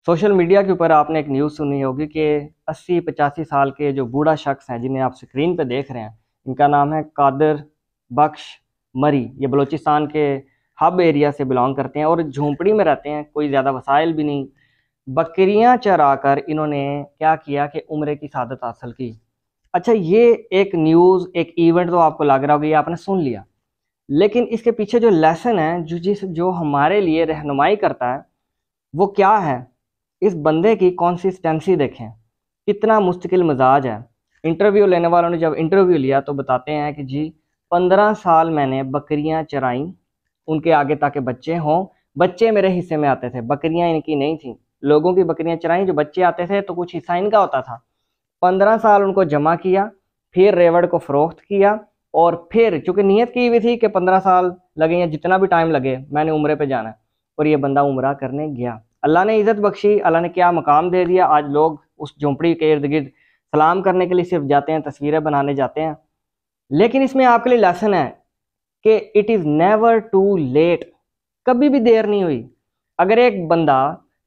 Social media के ऊपर आपने एक न्यूज़ सुनी होगी कि 80-85 साल के जो बूढ़ा शख्स हैं जिन्हें आप स्क्रीन पे देख रहे हैं, इनका नाम है कादिर बख्श मरी। ये बलूचिस्तान के हब एरिया से बिलोंग करते हैं और झोंपड़ी में रहते हैं, कोई ज़्यादा वसाइल भी नहीं। बकरियां चरा कर इन्होंने क्या किया कि उम्रे की सादत हासिल की। अच्छा, ये एक न्यूज़, एक इवेंट तो आपको लग रहा होगा, ये आपने सुन लिया, लेकिन इसके पीछे जो लेसन है, जो हमारे लिए रहनुमाई करता है, वो क्या है? इस बंदे की कंसिस्टेंसी देखें, कितना मुस्तकिल मिजाज है। इंटरव्यू लेने वालों ने जब इंटरव्यू लिया तो बताते हैं कि जी 15 साल मैंने बकरियां चराई, उनके आगे ताकि बच्चे हों, बच्चे मेरे हिस्से में आते थे, बकरियां इनकी नहीं थी। लोगों की बकरियां चराई, जो बच्चे आते थे तो कुछ हिस्सा इनका होता था। 15 साल उनको जमा किया, फिर रेवड़ को फरोख्त किया, और फिर चूंकि नीयत की हुई थी कि 15 साल लगे या जितना भी टाइम लगे मैंने उम्रे पे जाना है, और ये बंदा उम्रा करने गया। अल्लाह ने इज़्ज़त बख्शी, अल्लाह ने क्या मकाम दे दिया। आज लोग उस झोंपड़ी के इर्द गिर्द सलाम करने के लिए सिर्फ जाते हैं, तस्वीरें बनाने जाते हैं। लेकिन इसमें आपके लिए लेसन है कि it is never too late, कभी भी देर नहीं हुई। अगर एक बंदा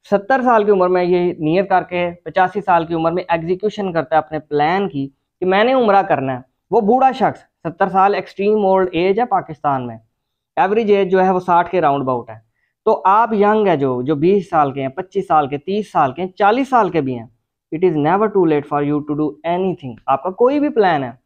70 साल की उम्र में ये नियत करके 85 साल की उम्र में एग्जीक्यूशन करता है अपने प्लान की कि मैंने उम्रा करना है, वो बूढ़ा शख्स 70 साल एक्सट्रीम ओल्ड एज है पाकिस्तान में, एवरेज एज जो है वो 60 के राउंड अबाउट है। तो आप यंग है, जो 20 साल के हैं, 25 साल के, 30 साल के, 40 साल के भी हैं, it is never too late for you to do anything. आपका कोई भी प्लान है,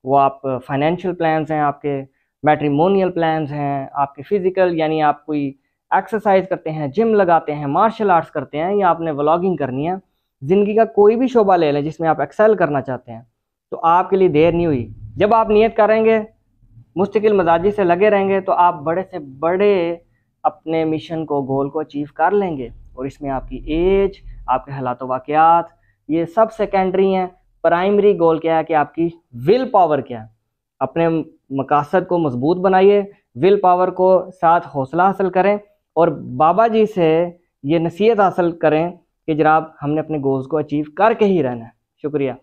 वो आप फाइनेंशियल प्लान्स हैं, आपके मैट्रिमोनियल प्लान्स हैं, आपके फिजिकल यानी आप कोई एक्सरसाइज करते हैं, जिम लगाते हैं, मार्शल आर्ट्स करते हैं, या आपने व्लॉगिंग करनी है, ज़िंदगी का कोई भी शोबा ले लें जिसमें आप एक्सेल करना चाहते हैं, तो आपके लिए देर नहीं हुई। जब आप नियत करेंगे, मुस्तकिल मजाजी से लगे रहेंगे, तो आप बड़े से बड़े अपने मिशन को, गोल को अचीव कर लेंगे। और इसमें आपकी एज, आपके हालात वाक़यात, ये सब सेकेंडरी हैं। प्राइमरी गोल क्या है कि आपकी विल पावर क्या है। अपने मकासद को मजबूत बनाइए, विल पावर को साथ हौसला हासिल करें, और बाबा जी से ये नसीहत हासिल करें कि जनाब हमने अपने गोल्स को अचीव करके ही रहना है। शुक्रिया।